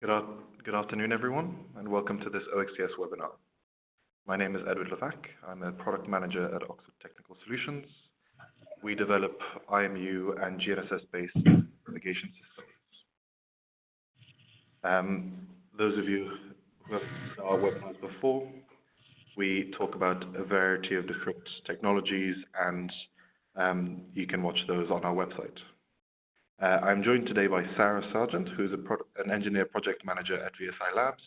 Good afternoon, everyone, and welcome to this OxTS webinar. My name is Levack. I'm a product manager at Oxford Technical Solutions. We develop IMU and GNSS-based navigation systems. Those of you who have seen our webinars before, we talk about a variety of different technologies, and you can watch those on our website. I'm joined today by Sara Sargent, who is an engineer project manager at VSI Labs.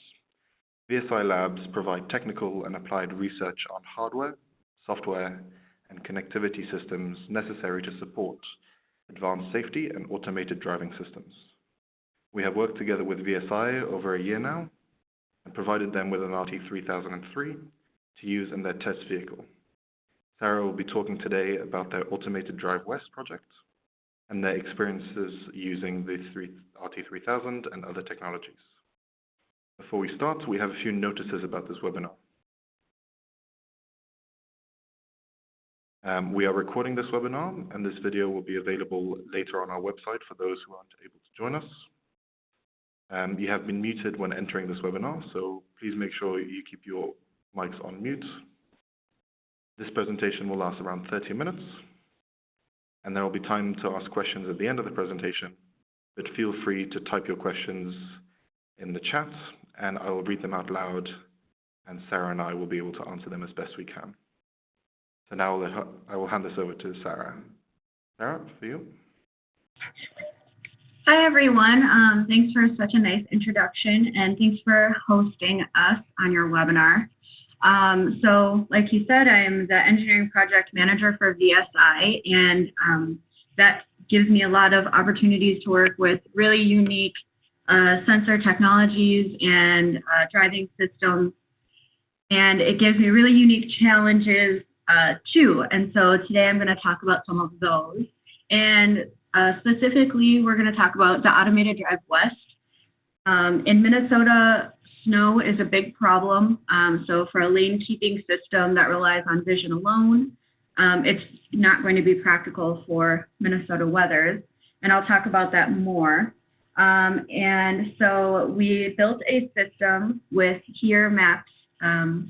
VSI Labs provide technical and applied research on hardware, software, and connectivity systems necessary to support advanced safety and automated driving systems. We have worked together with VSI over a year now and provided them with an RT3003 to use in their test vehicle. Sara will be talking today about their Automated Drive West project and their experiences using the RT3000 and other technologies. Before we start, we have a few notices about this webinar. We are recording this webinar, and this video will be available later on our website for those who aren't able to join us. You have been muted when entering this webinar, so please make sure you keep your mics on mute. This presentation will last around 30 minutes. And there will be time to ask questions at the end of the presentation, but feel free to type your questions in the chat, and I will read them out loud, and Sara and I will be able to answer them as best we can. So now I will hand this over to Sara. Sara, for you. Hi, everyone. Thanks for such a nice introduction, and thanks for hosting us on your webinar. So like you said, I'm the engineering project manager for VSI, and that gives me a lot of opportunities to work with really unique sensor technologies and driving systems, and it gives me really unique challenges too. And so today I'm going to talk about some of those, and specifically we're going to talk about the Automated Drive West. In Minnesota, snow is a big problem, so for a lane keeping system that relies on vision alone, it's not going to be practical for Minnesota weather, and I'll talk about that more. And so we built a system with HERE maps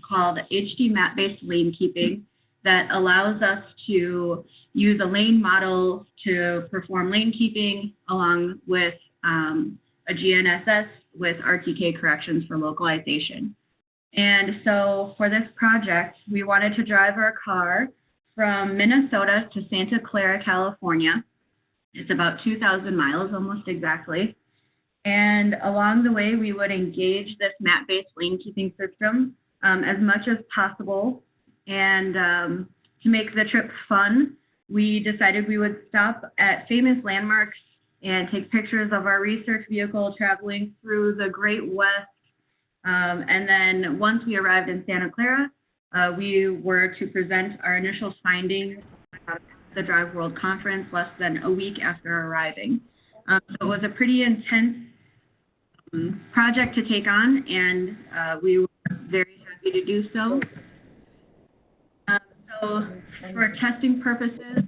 called HD map-based lane keeping that allows us to use a lane model to perform lane keeping along with a GNSS with RTK corrections for localization. And so for this project, we wanted to drive our car from Minnesota to Santa Clara, California. It's about 2,000 miles, almost exactly. And along the way, we would engage this map-based lane keeping system as much as possible. And to make the trip fun, we decided we would stop at famous landmarks and take pictures of our research vehicle traveling through the Great West. And then once we arrived in Santa Clara, we were to present our initial findings at the Drive World Conference less than a week after arriving. So it was a pretty intense project to take on, and we were very happy to do so. So for testing purposes,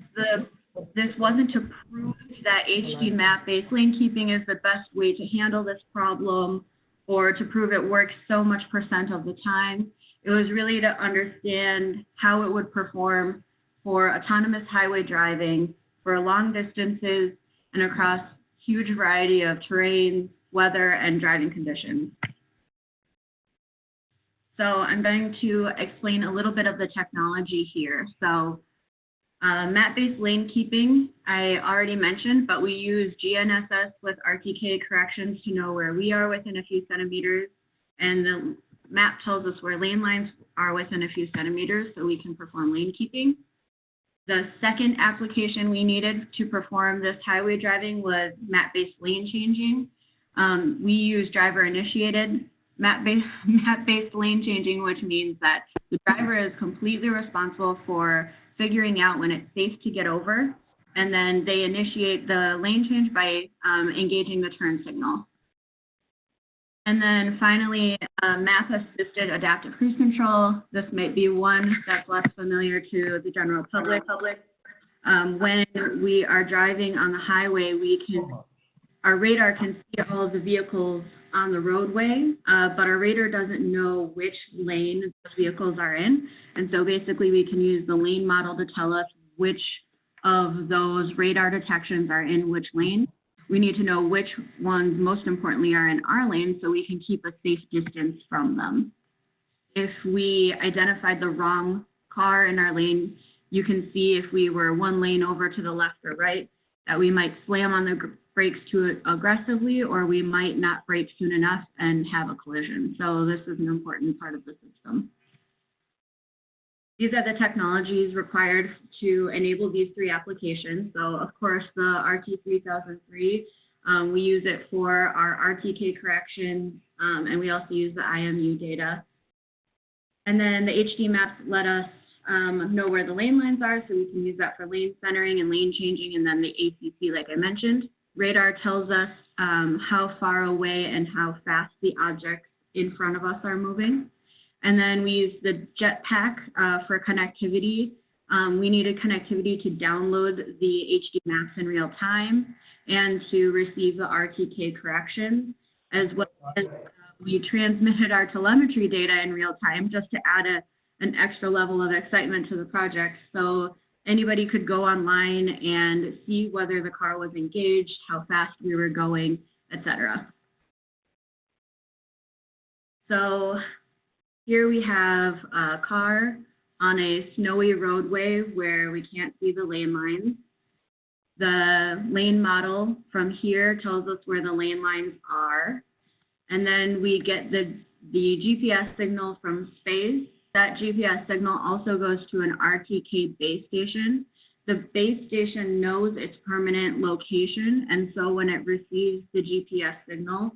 this wasn't to prove that HD map-based lane keeping is the best way to handle this problem or to prove it works so much % of the time. It was really to understand how it would perform for autonomous highway driving for long distances and across huge variety of terrain, weather, and driving conditions. So I'm going to explain a little bit of the technology here. So map-based lane keeping, I already mentioned, but we use GNSS with RTK corrections to know where we are within a few centimeters, and the map tells us where lane lines are within a few centimeters so we can perform lane keeping. The second application we needed to perform this highway driving was map-based lane changing. We use driver-initiated map-based lane changing, which means that the driver is completely responsible for figuring out when it's safe to get over, and then they initiate the lane change by engaging the turn signal. And then finally, map-assisted adaptive cruise control. This might be one that's less familiar to the general public. When we are driving on the highway, we can our radar can see all of the vehicles on the roadway, but our radar doesn't know which lane the vehicles are in. And so basically we can use the lane model to tell us which of those radar detections are in which lane. We need to know which ones, most importantly, are in our lane so we can keep a safe distance from them. If we identified the wrong car in our lane, you can see if we were one lane over to the left or right, that we might slam on the brakes too aggressively, or we might not brake soon enough and have a collision. So this is an important part of the system. These are the technologies required to enable these three applications. So of course, the RT3003, we use it for our RTK correction, and we also use the IMU data. And then the HD maps let us know where the lane lines are, so we can use that for lane centering and lane changing, and then the ACC, like I mentioned. Radar tells us how far away and how fast the objects in front of us are moving. And then we use the jetpack for connectivity. We needed connectivity to download the HD maps in real time and to receive the RTK corrections, as well as we transmitted our telemetry data in real time just to add an extra level of excitement to the project. So anybody could go online and see whether the car was engaged, how fast we were going, etc. So here we have a car on a snowy roadway where we can't see the lane lines. The lane model from here tells us where the lane lines are. And then we get the GPS signal from space. That GPS signal also goes to an RTK base station. The base station knows its permanent location, and so when it receives the GPS signal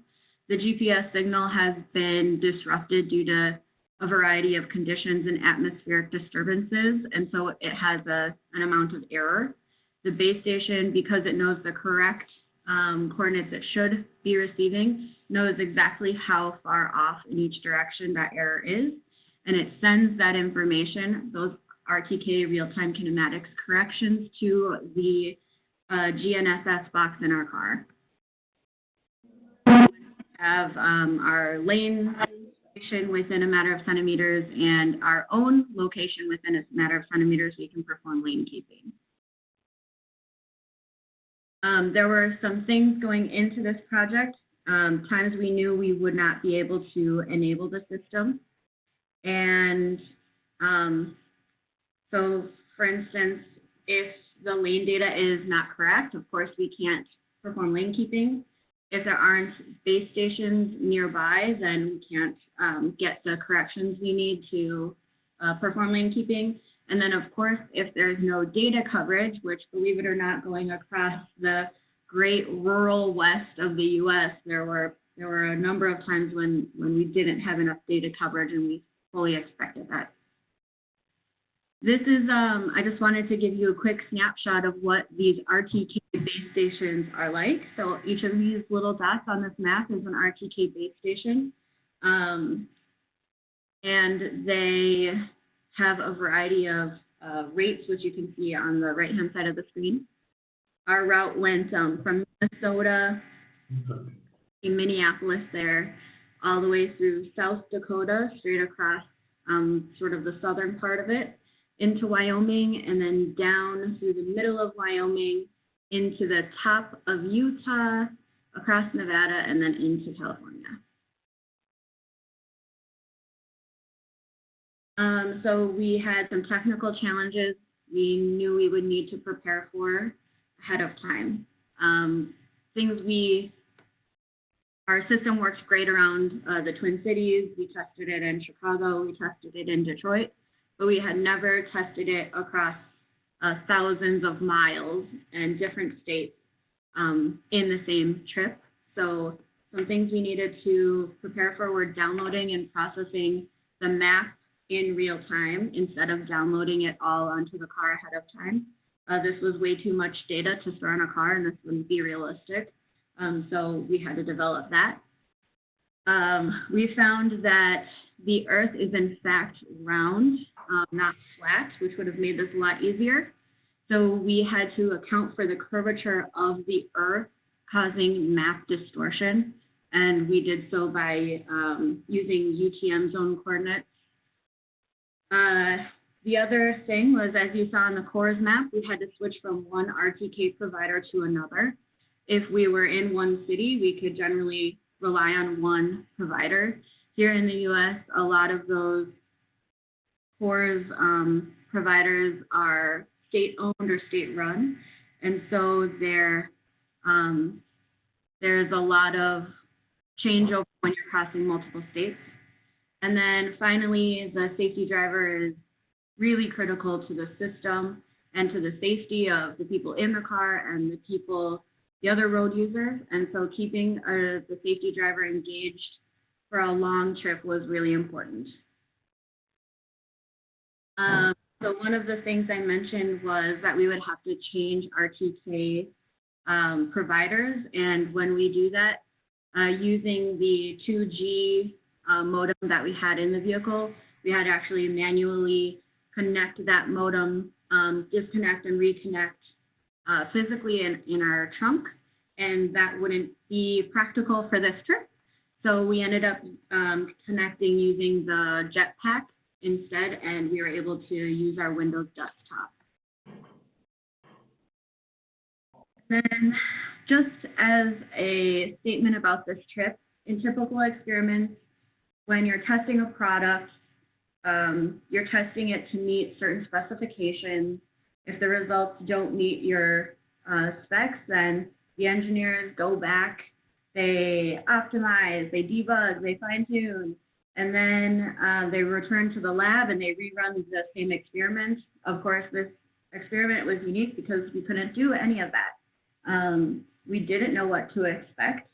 has been disrupted due to a variety of conditions and atmospheric disturbances, and so it has an amount of error. The base station, because it knows the correct coordinates it should be receiving, knows exactly how far off in each direction that error is, and it sends that information, those RTK real-time kinematics corrections, to the GNSS box in our car. We have our lane location within a matter of centimeters and our own location within a matter of centimeters. We can perform lane keeping. There were some things going into this project, times we knew we would not be able to enable the system. And so, for instance, if the lane data is not correct, of course, we can't perform lane keeping. If there aren't base stations nearby, then we can't get the corrections we need to perform lane keeping. And then, of course, if there's no data coverage, which, believe it or not, going across the great rural west of the U.S., there were a number of times when we didn't have enough data coverage, and we fully expected that. This is, I just wanted to give you a quick snapshot of what these RTK base stations are like. So each of these little dots on this map is an RTK base station. And they have a variety of rates, which you can see on the right-hand side of the screen. Our route went from Minnesota in Minneapolis there, all the way through South Dakota, straight across sort of the southern part of it, into Wyoming, and then down through the middle of Wyoming, into the top of Utah, across Nevada, and then into California. So we had some technical challenges we knew we would need to prepare for ahead of time. Our system works great around the Twin Cities. We tested it in Chicago, we tested it in Detroit, but we had never tested it across thousands of miles and different states in the same trip. So some things we needed to prepare for were downloading and processing the map in real time instead of downloading it all onto the car ahead of time. This was way too much data to store in a car, and this wouldn't be realistic. So we had to develop that. We found that the Earth is in fact round, not flat, which would have made this a lot easier. So we had to account for the curvature of the Earth causing map distortion, and we did so by using UTM zone coordinates. The other thing was, as you saw on the CORS map, we had to switch from one RTK provider to another. If we were in one city, we could generally rely on one provider. Here in the U.S., a lot of those CORS providers are state-owned or state-run, and so there's a lot of changeover when you're crossing multiple states. And then finally, the safety driver is really critical to the system and to the safety of the people in the car and the other road users. And so keeping the safety driver engaged for a long trip was really important. So one of the things I mentioned was that we would have to change RTK providers. And when we do that, using the 2G modem that we had in the vehicle, we had to actually manually connect that modem, disconnect and reconnect physically in our trunk, and that wouldn't be practical for this trip. So we ended up connecting using the Jetpack instead, and we were able to use our Windows desktop. Then, just as a statement about this trip, in typical experiments, when you're testing a product, you're testing it to meet certain specifications. If the results don't meet your specs, then the engineers go back, they optimize, they debug, they fine-tune, and then they return to the lab and they rerun the same experiment. Of course, this experiment was unique because we couldn't do any of that. We didn't know what to expect.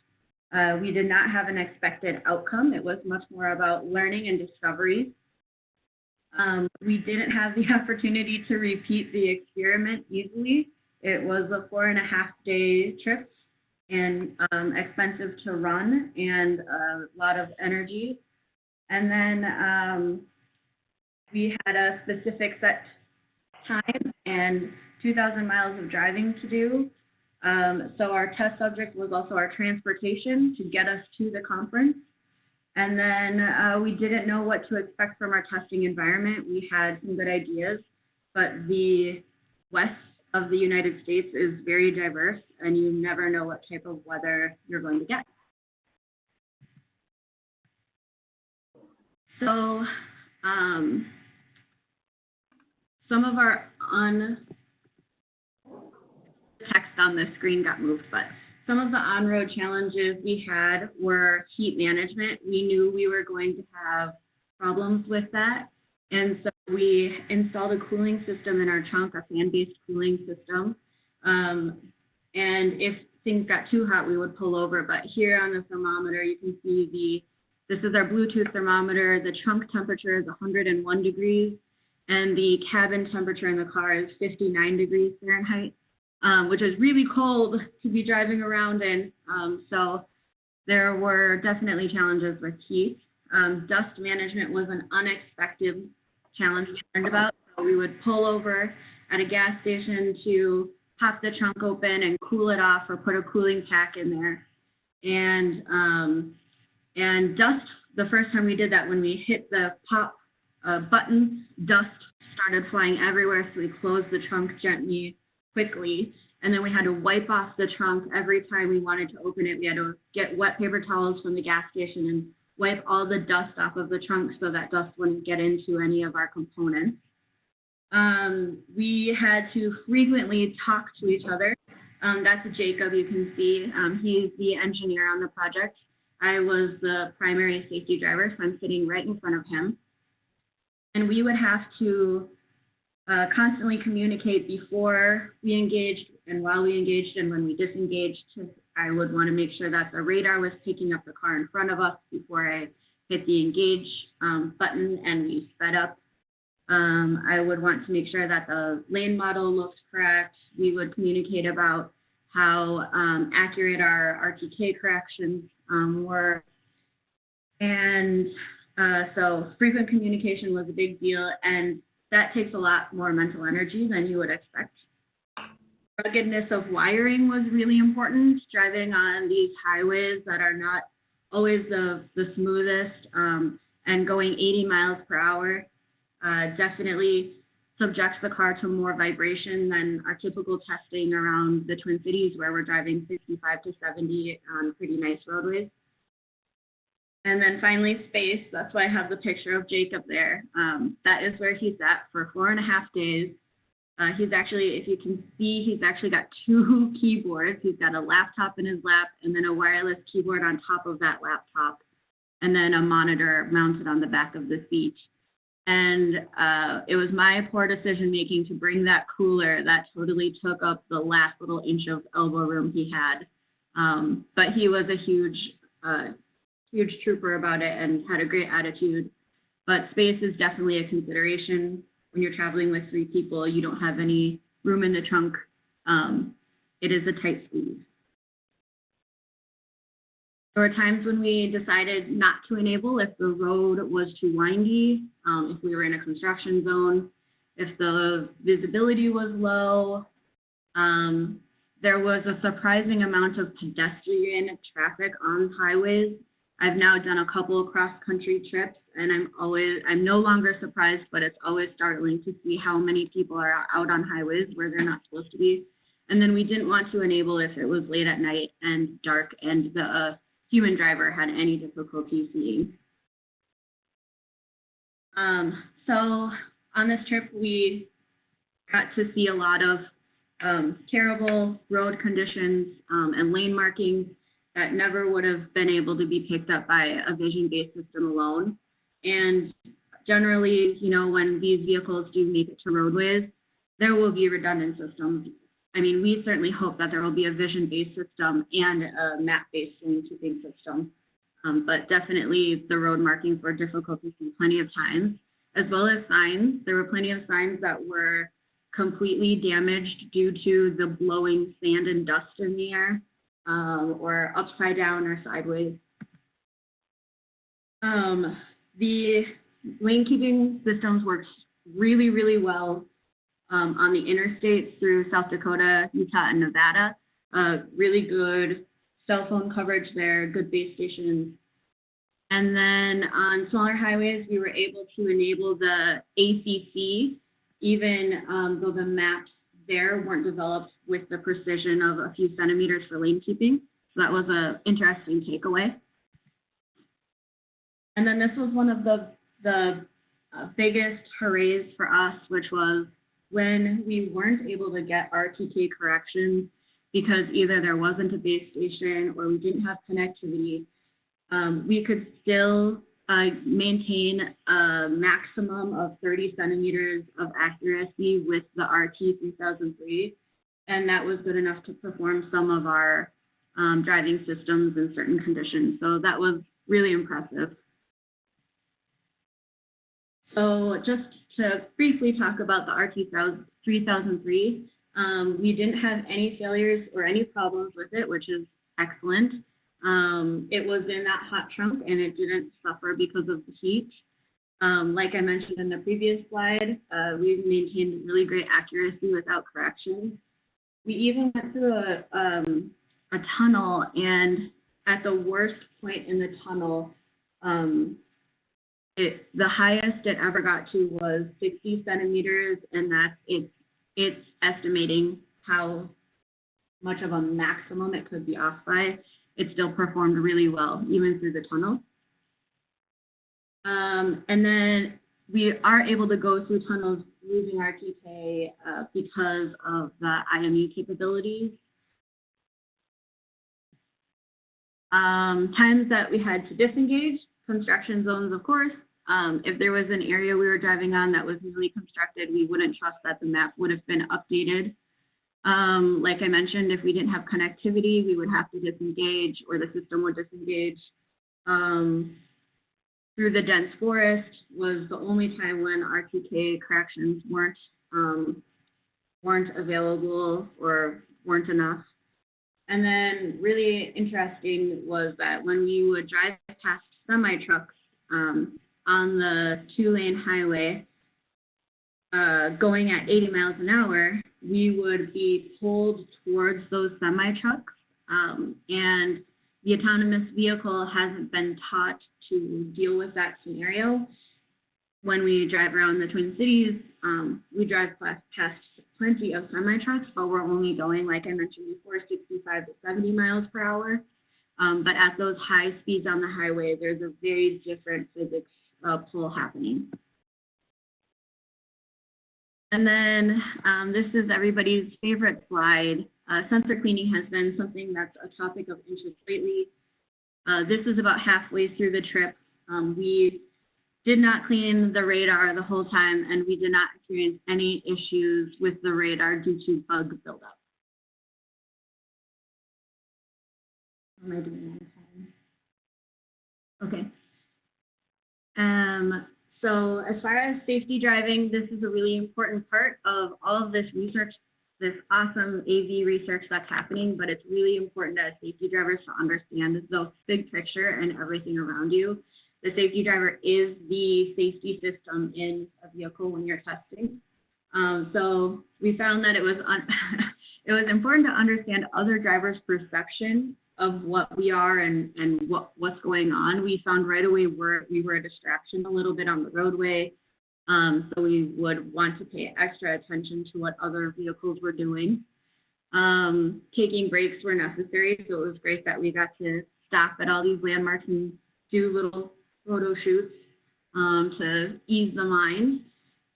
We did not have an expected outcome. It was much more about learning and discovery. We didn't have the opportunity to repeat the experiment easily. It was a 4.5-day trip and expensive to run and a lot of energy. And then we had a specific set time and 2,000 miles of driving to do. So our test subject was also our transportation to get us to the conference. And then we didn't know what to expect from our testing environment. We had some good ideas, but the west of the United States is very diverse, and you never know what type of weather you're going to get. So some of our text on the screen got moved, but some of the on-road challenges we had were heat management. We knew we were going to have problems with that, and so we installed a cooling system in our trunk, a fan-based cooling system. And if things got too hot, we would pull over. But here on the thermometer, you can see this is our Bluetooth thermometer. The trunk temperature is 101 degrees, and the cabin temperature in the car is 59 degrees Fahrenheit. Which is really cold to be driving around in. So there were definitely challenges with heat. Dust management was an unexpected challenge we learned about. So we would pull over at a gas station to pop the trunk open and cool it off or put a cooling pack in there. And dust, the first time we did that, when we hit the pop button, dust started flying everywhere, so we closed the trunk gently, quickly, and then we had to wipe off the trunk every time we wanted to open it. We had to get wet paper towels from the gas station and wipe all the dust off of the trunk so that dust wouldn't get into any of our components. We had to frequently talk to each other. That's Jacob, you can see. He's the engineer on the project. I was the primary safety driver, so I'm sitting right in front of him. And we would have to constantly communicate before we engaged and while we engaged and when we disengaged. I would want to make sure that the radar was picking up the car in front of us before I hit the engage button and we sped up. I would want to make sure that the lane model looked correct. We would communicate about how accurate our RTK corrections were. And so frequent communication was a big deal, and that takes a lot more mental energy than you would expect. Ruggedness of wiring was really important. Driving on these highways that are not always the smoothest, and going 80 miles per hour definitely subjects the car to more vibration than our typical testing around the Twin Cities, where we're driving 65 to 70 on pretty nice roadways. And then finally, space. That's why I have the picture of Jacob there. That is where he's at for 4.5 days. He's actually, if you can see, he's actually got 2 keyboards. He's got a laptop in his lap and then a wireless keyboard on top of that laptop, and then a monitor mounted on the back of the seat. And it was my poor decision making to bring that cooler that totally took up the last little inch of elbow room he had. But he was a huge trooper about it and had a great attitude. But space is definitely a consideration. When you're traveling with 3 people, you don't have any room in the trunk. It is a tight squeeze. There were times when we decided not to enable if the road was too windy, if we were in a construction zone, if the visibility was low. There was a surprising amount of pedestrian traffic on highways. I've now done a couple of cross-country trips, and I'm no longer surprised, but it's always startling to see how many people are out on highways where they're not supposed to be. And then we didn't want to enable if it was late at night and dark and the human driver had any difficulty seeing. So on this trip, we got to see a lot of terrible road conditions and lane markings that never would have been able to be picked up by a vision-based system alone. And generally, you know, when these vehicles do make it to roadways, there will be redundant systems. I mean, we certainly hope that there will be a vision-based system and a map-based lane keeping system. But definitely the road markings were difficult to see plenty of times, as well as signs. There were plenty of signs that were completely damaged due to the blowing sand and dust in the air, or upside down or sideways. The lane keeping systems worked really, really well on the interstates through South Dakota, Utah, and Nevada. Really good cell phone coverage there, good base stations. And then on smaller highways, we were able to enable the ACC, even though the maps there weren't developed with the precision of a few centimeters for lane keeping. So that was an interesting takeaway. And then this was one of the biggest hoorays for us, which was when we weren't able to get RTK corrections because either there wasn't a base station or we didn't have connectivity. We could still maintain a maximum of 30 centimeters of accuracy with the RT3003, and that was good enough to perform some of our driving systems in certain conditions. So that was really impressive. So just to briefly talk about the RT3003, we didn't have any failures or any problems with it, which is excellent. It was in that hot trunk and it didn't suffer because of the heat. Like I mentioned in the previous slide, we maintained really great accuracy without correction. We even went through a tunnel, and at the worst point in the tunnel, the highest it ever got to was 60 centimeters, and it's estimating how much of a maximum it could be off by. It still performed really well, even through the tunnel. And then we are able to go through tunnels using RTK because of the IMU capabilities. Times that we had to disengage, construction zones, of course. If there was an area we were driving on that was newly constructed, we wouldn't trust that the map would have been updated. Like I mentioned, if we didn't have connectivity, we would have to disengage or the system would disengage. Through the dense forest was the only time when RTK corrections weren't available or weren't enough. And then really interesting was that when we would drive past semi-trucks on the 2-lane highway going at 80 miles an hour, we would be pulled towards those semi-trucks, and the autonomous vehicle hasn't been taught to deal with that scenario. When we drive around the Twin Cities, we drive past plenty of semi-trucks, but we're only going, like I mentioned before, 65 to 70 miles per hour. But at those high speeds on the highway, there's a very different physics pull happening. And then this is everybody's favorite slide. Sensor cleaning has been something that's a topic of interest lately. This is about halfway through the trip. We did not clean the radar the whole time, and we did not experience any issues with the radar due to bug buildup. Am I doing on time? Okay. So as far as safety driving, this is a really important part of all of this research, this awesome AV research that's happening, but it's really important as safety drivers to understand the big picture and everything around you. The safety driver is the safety system in a vehicle when you're testing. So we found that it was it was important to understand other drivers' perception of what we are and what's going on. We found right away we were a distraction a little bit on the roadway. So we would want to pay extra attention to what other vehicles were doing. Taking breaks were necessary, so it was great that we got to stop at all these landmarks and do little photo shoots to ease the mind.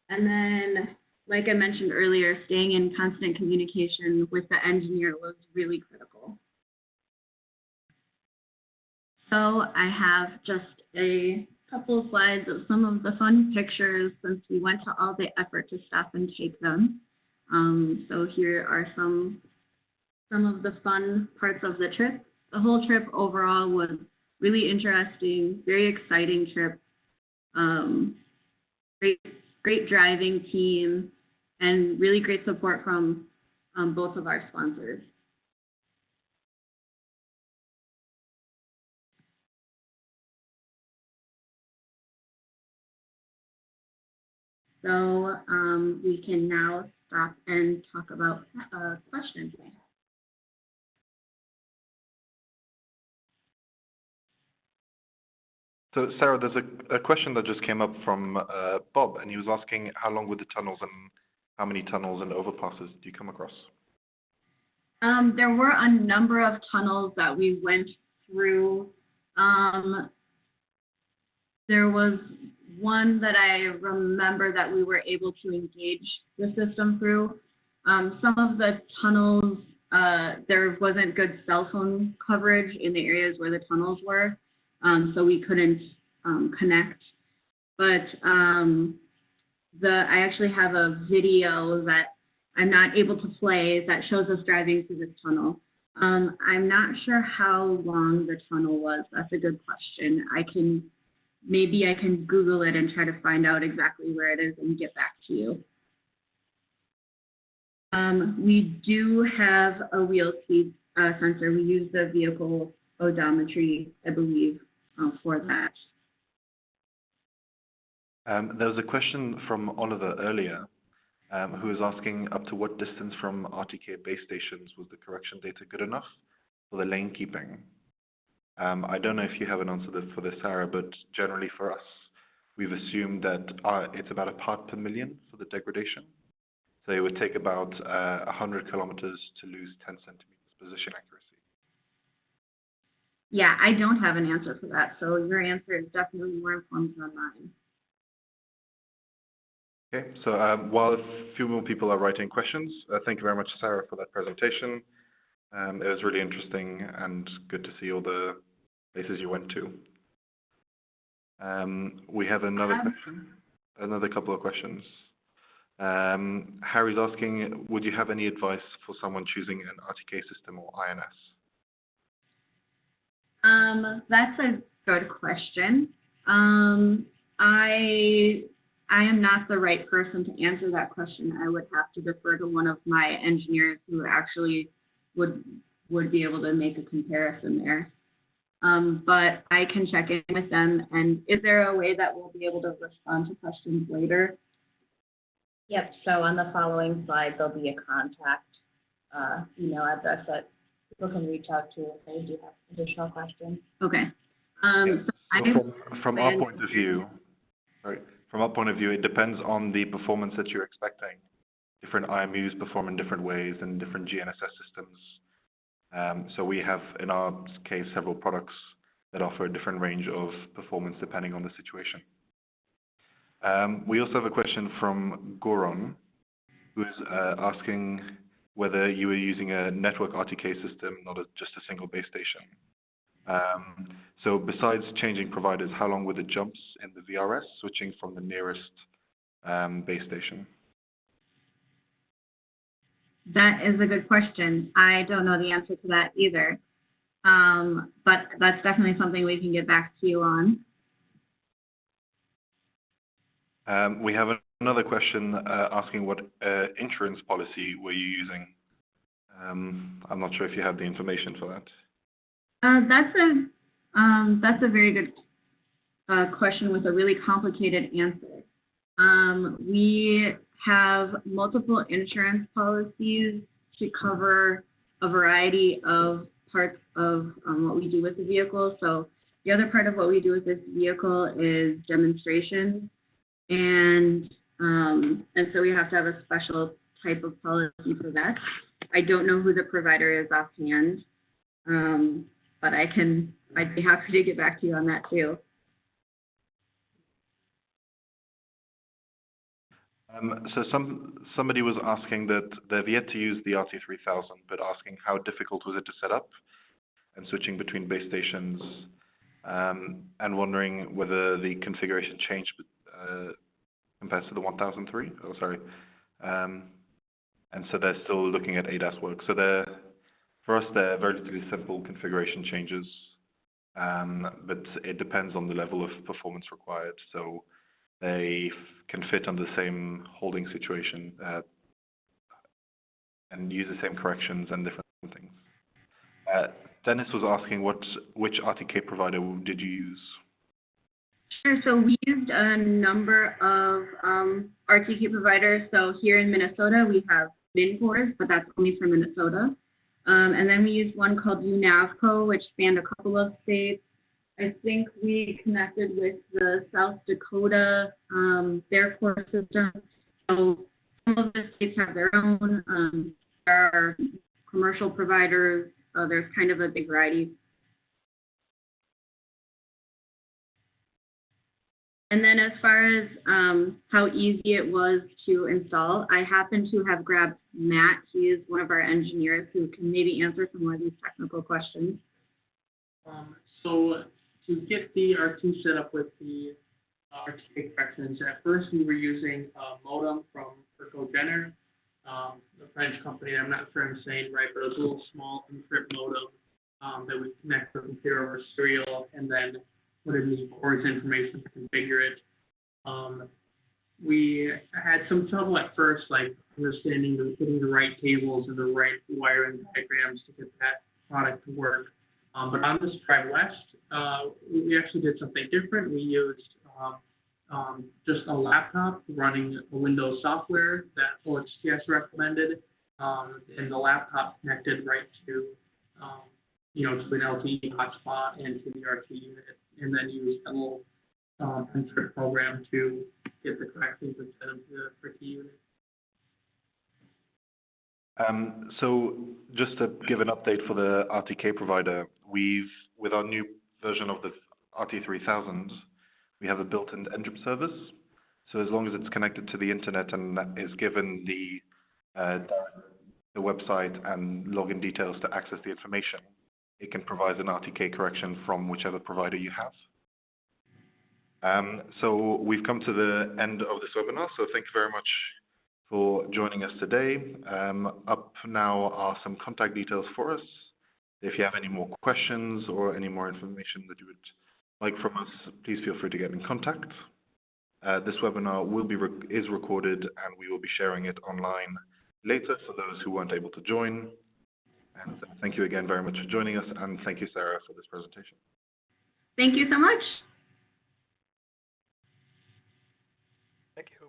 And then, like I mentioned earlier, staying in constant communication with the engineer was really critical. So I have just a couple of slides of some of the fun pictures since we went to all the effort to stop and take them. So here are some of the fun parts of the trip. The whole trip overall was really interesting, very exciting trip. Great driving team, and really great support from both of our sponsors. So we can now stop and talk about questions. So Sarah, there's a question that just came up from Bob, and he was asking how long were the tunnels and how many tunnels and overpasses do you come across? There were a number of tunnels that we went through. There was one that I remember that we were able to engage the system through. Some of the tunnels, there wasn't good cell phone coverage in the areas where the tunnels were, so we couldn't connect. But I actually have a video that I'm not able to play that shows us driving through this tunnel. I'm not sure how long the tunnel was. That's a good question. Maybe I can Google it and try to find out exactly where it is and get back to you. We do have a wheel speed sensor. We use the vehicle odometry, I believe, for that. There was a question from Oliver earlier, who was asking up to what distance from RTK base stations was the correction data good enough for the lane keeping? I don't know if you have an answer for this, Sarah, but generally for us, we've assumed that it's about a part per million for the degradation. So it would take about 100 kilometers to lose 10 centimeters position accuracy. Yeah, I don't have an answer for that, so your answer is definitely more informed than mine. Okay, so while a few more people are writing questions, thank you very much, Sarah, for that presentation. It was really interesting and good to see all the places you went to. We have another question, another couple of questions. Harry's asking, would you have any advice for someone choosing an RTK system or INS? That's a good question. I am not the right person to answer that question. I would have to defer to one of my engineers who actually would be able to make a comparison there. But I can check in with them, and is there a way that we'll be able to respond to questions later? Yep, so on the following slide, there'll be a contact email address that people can reach out to if they do have additional questions. Okay. So from our point of view, it depends on the performance that you're expecting. Different IMUs perform in different ways and different GNSS systems. So we have, in our case, several products that offer a different range of performance depending on the situation. We also have a question from Goron, who is asking whether you were using a network RTK system, not just a single base station. So besides changing providers, how long were the jumps in the VRS switching from the nearest base station? That is a good question. I don't know the answer to that either. But that's definitely something we can get back to you on. We have another question asking what insurance policy were you using? I'm not sure if you have the information for that. That's a very good question with a really complicated answer. We have multiple insurance policies to cover a variety of parts of what we do with the vehicle. So the other part of what we do with this vehicle is demonstrations, and so we have to have a special type of policy for that. I don't know who the provider is offhand, but I'd be happy to get back to you on that too. So somebody was asking that they've yet to use the RT3000, but asking how difficult was it to set up and switching between base stations, and wondering whether the configuration changed compared to the 1003. Oh, sorry. And so they're still looking at ADAS work. So for us, they're relatively simple configuration changes, but it depends on the level of performance required. So they can fit under the same holding situation and use the same corrections and different things. Dennis was asking which RTK provider did you use? Sure. So we used a number of RTK providers. So here in Minnesota, we have Mincourse, but that's only for Minnesota. And then we used one called UNAVCO, which spanned a couple of states. I think we connected with the South Dakota, their core system. So some of the states have their own. There are commercial providers. There's kind of a big variety. And then as far as how easy it was to install, I happen to have grabbed Matt. He is one of our engineers who can maybe answer some more of these technical questions. So to get the R2 set up with the RTK corrections, at first we were using a modem from Ergogener, a French company. I'm not sure I'm saying right, but it was a little small encrypt modem that we connect to the computer over serial and then put in the board's information to configure it. We had some trouble at first, like understanding getting the right cables and the right wiring diagrams to get that product to work. But on this Drive West, we actually did something different. We used just a laptop running a Windows software that OxTS recommended, and the laptop connected right to, to an LTE hotspot and to the RT unit, and then used a little encrypt program to get the correct things and send them to the RT unit. So just to give an update for the RTK provider, with our new version of the RT3000, we have a built-in engine service. So as long as it's connected to the internet and is given the website and login details to access the information, it can provide an RTK correction from whichever provider you have. So we've come to the end of this webinar, so thank you very much for joining us today. Up now are some contact details for us. If you have any more questions or any more information that you would like from us, please feel free to get in contact. This webinar is recorded, and we will be sharing it online later for those who weren't able to join. And thank you again very much for joining us, and thank you, Sarah, for this presentation. Thank you so much.